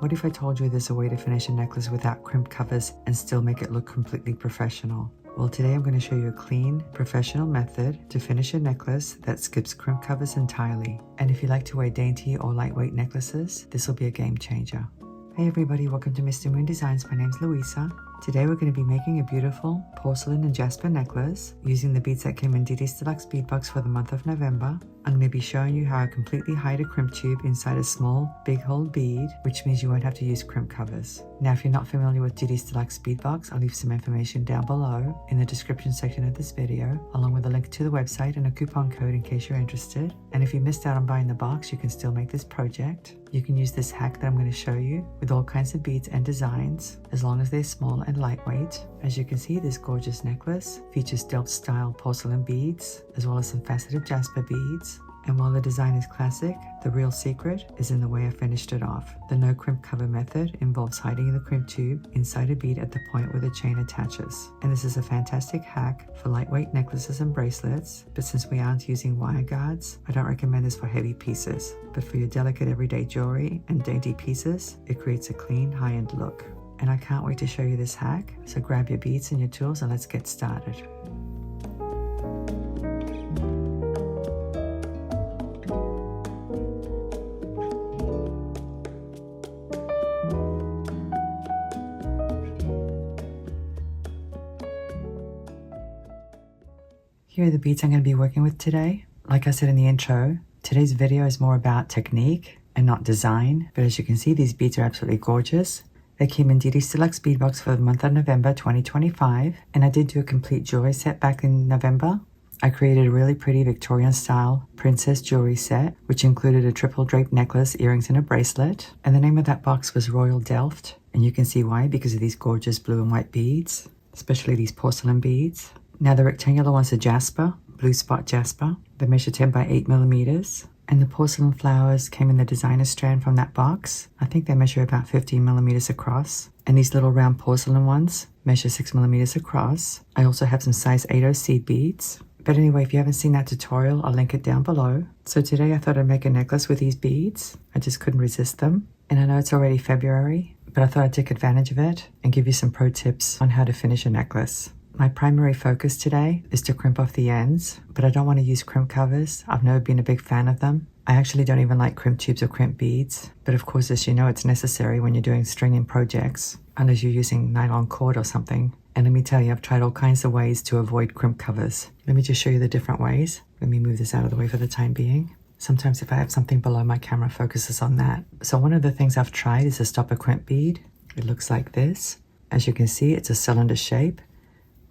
What if I told you there's a way to finish a necklace without crimp covers and still make it look completely professional? Well, today I'm going to show you a clean, professional method to finish a necklace that skips crimp covers entirely. And if you like to wear dainty or lightweight necklaces, this will be a game changer. Hey everybody, welcome to Mr. Moon Designs. My name's Louisa. Today we're going to be making a beautiful porcelain and jasper necklace using the beads that came in Didi's Deluxe bead box for the month of November. I'm going to be showing you how I completely hide a crimp tube inside a small, big hole bead, which means you won't have to use crimp covers. Now, if you're not familiar with Didi's Deluxe bead box, I'll leave some information down below in the description section of this video, along with a link to the website and a coupon code in case you're interested. And if you missed out on buying the box, you can still make this project. You can use this hack that I'm going to show you with all kinds of beads and designs, as long as they're small and lightweight. As you can see, this gorgeous necklace features Delft Style Porcelain beads, as well as some faceted jasper beads. And while the design is classic, the real secret is in the way I finished it off. The no crimp cover method involves hiding the crimp tube inside a bead at the point where the chain attaches. And this is a fantastic hack for lightweight necklaces and bracelets, but since we aren't using wire guards, I don't recommend this for heavy pieces. But for your delicate everyday jewelry and dainty pieces, it creates a clean, high-end look. And I can't wait to show you this hack, so grab your beads and your tools and let's get started. Here are the beads I'm going to be working with today. Like I said in the intro, today's video is more about technique and not design, but as you can see, these beads are absolutely gorgeous. They came in Didi's Deluxe bead box for the month of November 2025, and I did do a complete jewelry set back in November. I created a really pretty Victorian style princess jewelry set, which included a triple draped necklace, earrings, and a bracelet. And the name of that box was Royal Delft, and you can see why, because of these gorgeous blue and white beads, especially these porcelain beads. Now the rectangular ones are jasper, blue spot jasper. They measure 10 by 8 millimeters. And the porcelain flowers came in the designer strand from that box. I think they measure about 15 millimeters across. And these little round porcelain ones measure 6 millimeters across. I also have some size 80 seed beads. But anyway, if you haven't seen that tutorial, I'll link it down below. So today I thought I'd make a necklace with these beads. I just couldn't resist them. And I know it's already February, but I thought I'd take advantage of it and give you some pro tips on how to finish a necklace. My primary focus today is to crimp off the ends, but I don't want to use crimp covers. I've never been a big fan of them. I actually don't even like crimp tubes or crimp beads, but of course, as you know, it's necessary when you're doing stringing projects, unless you're using nylon cord or something. And let me tell you, I've tried all kinds of ways to avoid crimp covers. Let me just show you the different ways. Let me move this out of the way for the time being. Sometimes if I have something below, my camera focuses on that. So one of the things I've tried is to stop a crimp bead. It looks like this. As you can see, it's a cylinder shape.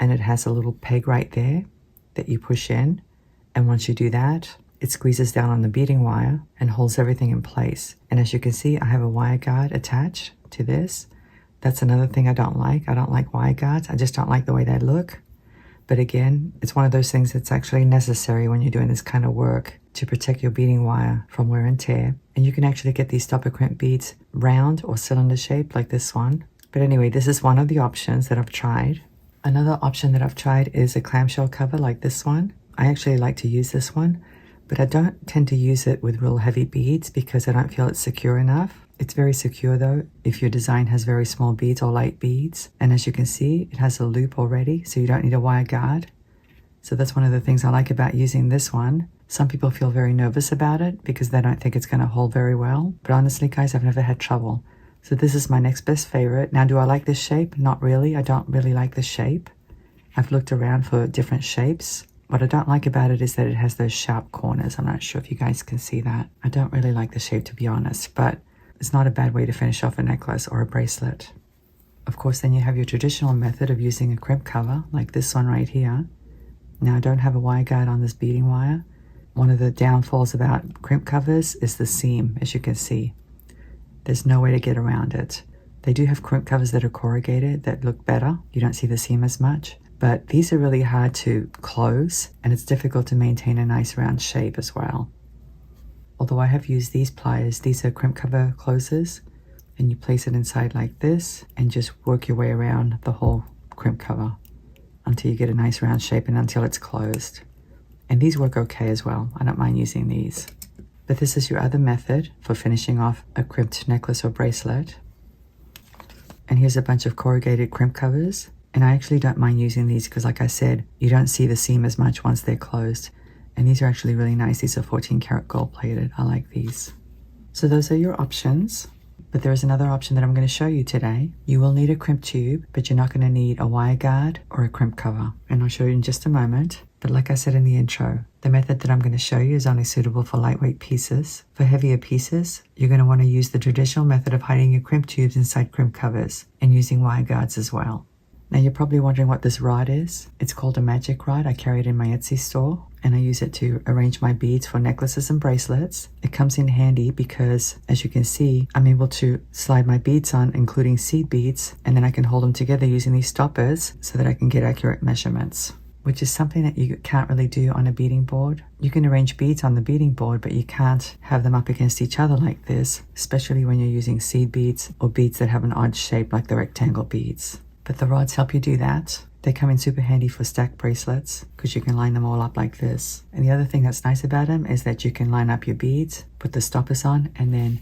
And it has a little peg right there that you push in. And once you do that, it squeezes down on the beading wire and holds everything in place. And as you can see, I have a wire guard attached to this. That's another thing I don't like. I don't like wire guards. I just don't like the way they look. But again, it's one of those things that's actually necessary when you're doing this kind of work to protect your beading wire from wear and tear. And you can actually get these stopper crimp beads round or cylinder shaped like this one. But anyway, this is one of the options that I've tried. Another option that I've tried is a clamshell cover like this one. I actually like to use this one, but I don't tend to use it with real heavy beads because I don't feel it's secure enough. It's very secure though if your design has very small beads or light beads. And as you can see, it has a loop already, so you don't need a wire guard. So that's one of the things I like about using this one. Some people feel very nervous about it because they don't think it's going to hold very well. But honestly, guys, I've never had trouble. So this is my next best favorite. Now, do I like this shape? Not really. I don't really like the shape. I've looked around for different shapes. What I don't like about it is that it has those sharp corners. I'm not sure if you guys can see that. I don't really like the shape, to be honest, but it's not a bad way to finish off a necklace or a bracelet. Of course, then you have your traditional method of using a crimp cover, like this one right here. Now, I don't have a wire guard on this beading wire. One of the downfalls about crimp covers is the seam, as you can see. There's no way to get around it. They do have crimp covers that are corrugated that look better. You don't see the seam as much, but these are really hard to close and it's difficult to maintain a nice round shape as well. Although I have used these pliers, these are crimp cover closers, and you place it inside like this and just work your way around the whole crimp cover until you get a nice round shape and until it's closed. And these work okay as well. I don't mind using these. but this is your other method for finishing off a crimped necklace or bracelet. And here's a bunch of corrugated crimp covers. And I actually don't mind using these because, like I said, you don't see the seam as much once they're closed. And these are actually really nice. These are 14 karat gold plated. I like these. So those are your options. But there is another option that I'm going to show you today. You will need a crimp tube, but you're not going to need a wire guard or a crimp cover. And I'll show you in just a moment. But like I said in the intro, the method that I'm going to show you is only suitable for lightweight pieces. For heavier pieces, you're going to want to use the traditional method of hiding your crimp tubes inside crimp covers and using wire guards as well. Now you're probably wondering what this rod is. It's called a magic rod. I carry it in my Etsy store and I use it to arrange my beads for necklaces and bracelets. It comes in handy because, as you can see, I'm able to slide my beads on, including seed beads, and then I can hold them together using these stoppers so that I can get accurate measurements, which is something that you can't really do on a beading board. You can arrange beads on the beading board, but you can't have them up against each other like this, especially when you're using seed beads or beads that have an odd shape like the rectangle beads. But the rods help you do that. They come in super handy for stacked bracelets because you can line them all up like this. And the other thing that's nice about them is that you can line up your beads, put the stoppers on, and then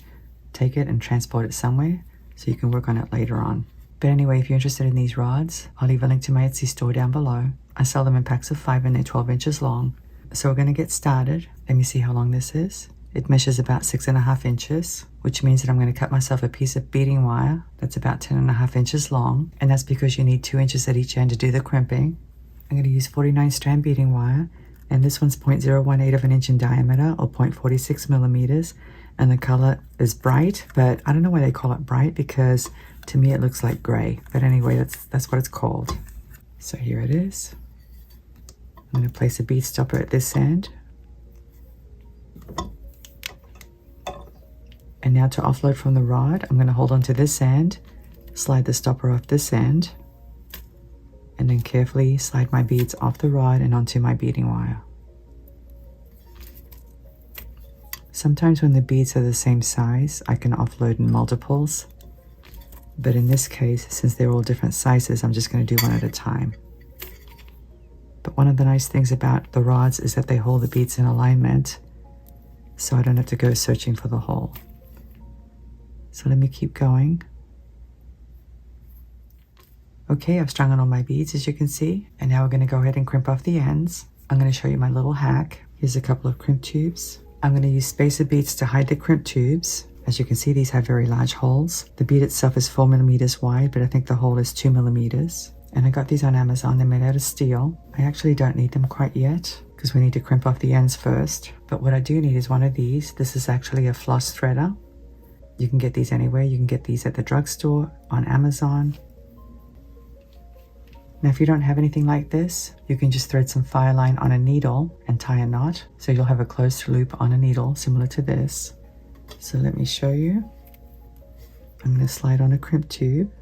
take it and transport it somewhere so you can work on it later on. But anyway, if you're interested in these rods, I'll leave a link to my Etsy store down below. I sell them in packs of 5 and they're 12 inches long. So we're going to get started. Let me see how long this is. It measures about 6.5 inches, which means that I'm going to cut myself a piece of beading wire that's about 10.5 inches long, and that's because you need 2 inches at each end to do the crimping. I'm going to use 49 strand beading wire, and this one's 0.018 of an inch in diameter, or 0.46 millimeters, and the color is bright, but I don't know why they call it bright because to me it looks like gray. But anyway, that's what it's called. So here it is. I'm going to place a bead stopper at this end. And now to offload from the rod, I'm going to hold onto this end, slide the stopper off this end, and then carefully slide my beads off the rod and onto my beading wire. Sometimes when the beads are the same size, I can offload in multiples. But in this case, since they're all different sizes, I'm just going to do one at a time. But one of the nice things about the rods is that they hold the beads in alignment, so I don't have to go searching for the hole. So let me keep going. Okay, I've strung on all my beads, as you can see, and now we're going to go ahead and crimp off the ends. I'm going to show you my little hack. Here's a couple of crimp tubes. I'm going to use spacer beads to hide the crimp tubes. As you can see, these have very large holes. The bead itself is 4 millimeters wide, but I think the hole is 2 millimeters. And I got these on Amazon. They're made out of steel. I actually don't need them quite yet because we need to crimp off the ends first. But what I do need is one of these. This is actually a floss threader. You can get these anywhere. You can get these at the drugstore, on Amazon. Now, if you don't have anything like this, you can just thread some fire line on a needle and tie a knot. So you'll have a closed loop on a needle similar to this. So let me show you. I'm going to slide on a crimp tube.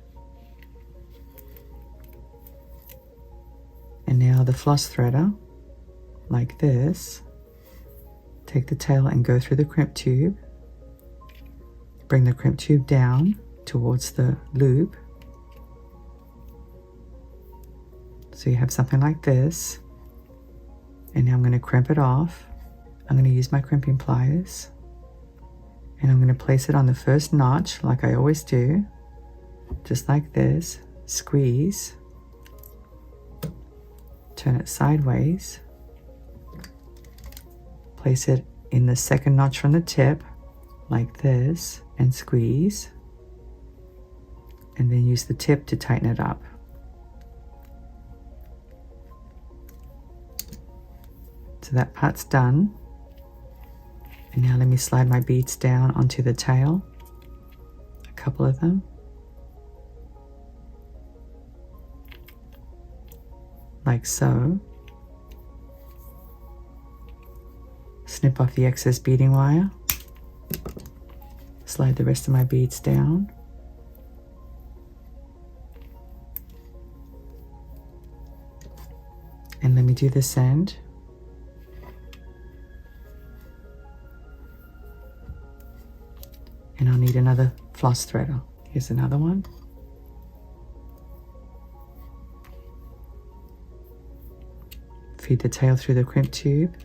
And now the floss threader, like this. Take the tail and go through the crimp tube. Bring the crimp tube down towards the loop. So you have something like this. And now I'm going to crimp it off. I'm going to use my crimping pliers. And I'm going to place it on the first notch like I always do. Just like this. Squeeze. Turn it sideways. Place it in the second notch from the tip, like this, and squeeze. And then use the tip to tighten it up. So that part's done. And now let me slide my beads down onto the tail, a couple of them. Like so. Snip off the excess beading wire. Slide the rest of my beads down. And let me do this end. And I'll need another floss threader. Here's another one. Feed the tail through the crimp tube.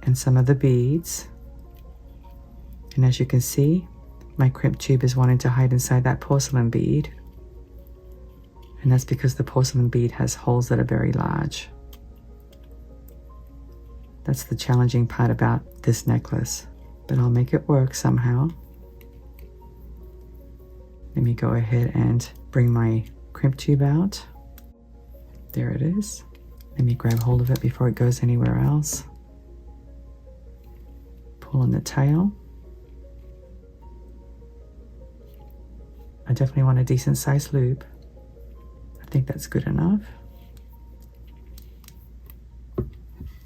and some of the beads. And as you can see, my crimp tube is wanting to hide inside that porcelain bead. And that's because the porcelain bead has holes that are very large. That's the challenging part about this necklace, but I'll make it work somehow. Let me go ahead and bring my crimp tube out. There it is. Let me grab hold of it before it goes anywhere else. Pull on the tail. I definitely want a decent sized loop. I think that's good enough.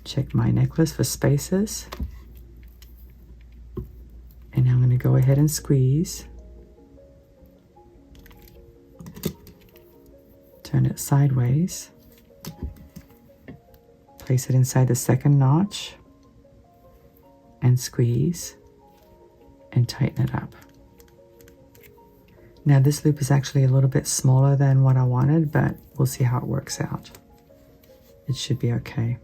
Check my necklace for spaces. And now I'm going to go ahead and squeeze. Turn it sideways. Place it inside the second notch. And squeeze. And tighten it up. Now this loop is actually a little bit smaller than what I wanted, but we'll see how it works out. It should be okay.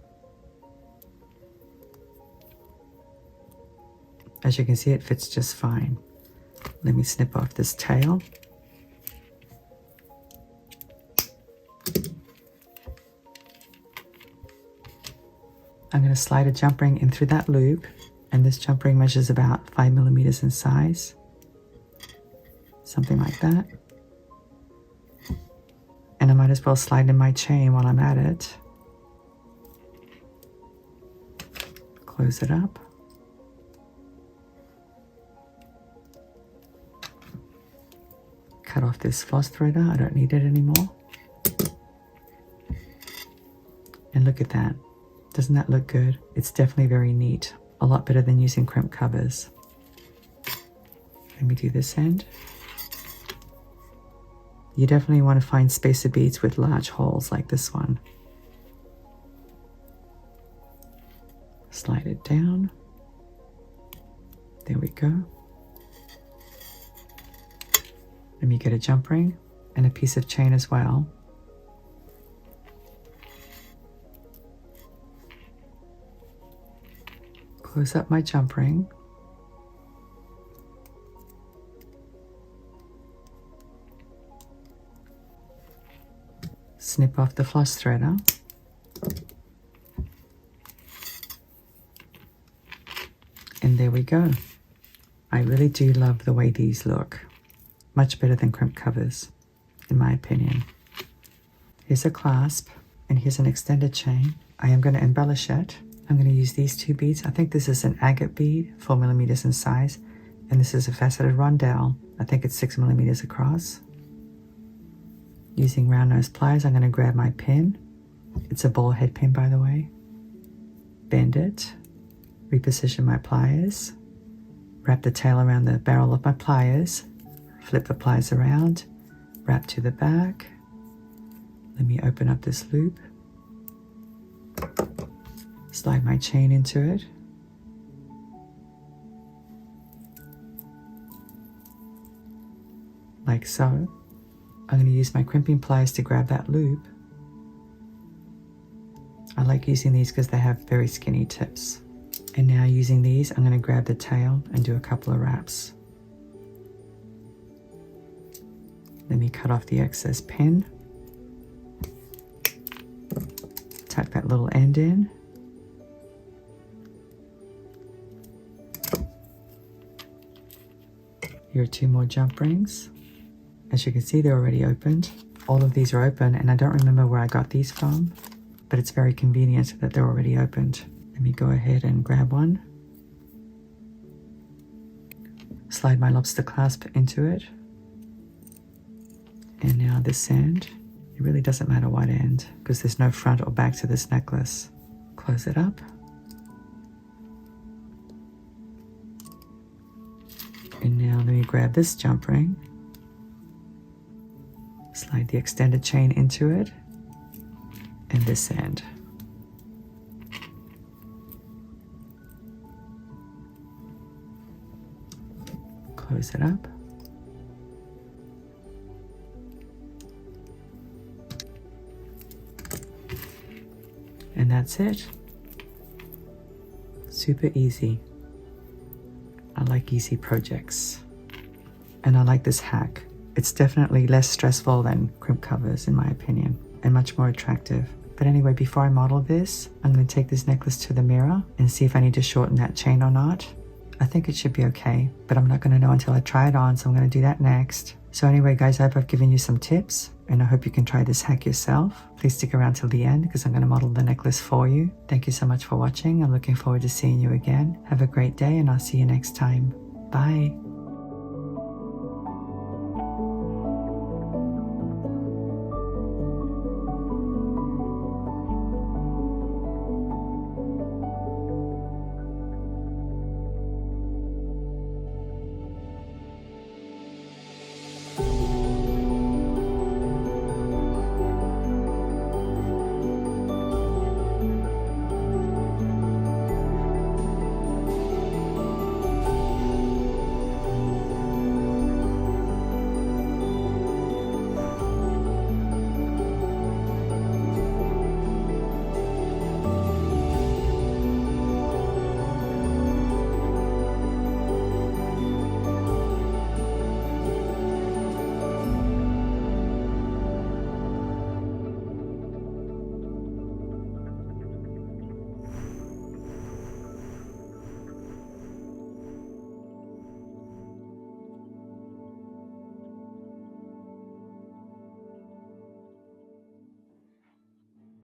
As you can see, it fits just fine. Let me snip off this tail. I'm going to slide a jump ring in through that loop, and this jump ring measures about 5 millimeters in size. Something like that. And I might as well slide in my chain while I'm at it. Close it up. Cut off this floss threader, I don't need it anymore. And look at that. Doesn't that look good? It's definitely very neat. A lot better than using crimp covers. Let me do this end. You definitely want to find spacer beads with large holes like this one. Slide it down. There we go. Let me get a jump ring and a piece of chain as well. Close up my jump ring. Snip off the floss threader. And there we go. I really do love the way these look. Much better than crimp covers, in my opinion. Here's a clasp, and here's an extended chain. I am going to embellish it. I'm going to use these two beads. I think this is an agate bead, 4 millimeters in size, and this is a faceted rondelle. I think it's 6 millimeters across. Using round nose pliers, I'm going to grab my pin. It's a ball head pin, by the way. Bend it, reposition my pliers, wrap the tail around the barrel of my pliers, flip the pliers around, wrap to the back. Let me open up this loop. Slide my chain into it. Like so. I'm going to use my crimping pliers to grab that loop. I like using these because they have very skinny tips. And now using these, I'm going to grab the tail and do a couple of wraps. Let me cut off the excess pin. Tuck that little end in. Here are 2 more jump rings. As you can see, they're already opened. All of these are open, and I don't remember where I got these from, but it's very convenient that they're already opened. Let me go ahead and grab one. Slide my lobster clasp into it. And now this end. It really doesn't matter what end, because there's no front or back to this necklace. Close it up. And now let me grab this jump ring. Slide the extended chain into it. And this end. Close it up. And that's it. Super easy. I like easy projects. And I like this hack. It's definitely less stressful than crimp covers in my opinion, and much more attractive. But anyway, before I model this, I'm going to take this necklace to the mirror and see if I need to shorten that chain or not. I think it should be okay, but I'm not going to know until I try it on, so I'm going to do that next. So anyway guys, I hope I've given you some tips, and I hope you can try this hack yourself. Please stick around till the end because I'm going to model the necklace for you. Thank you so much for watching. I'm looking forward to seeing you again. Have a great day, and I'll see you next time. Bye.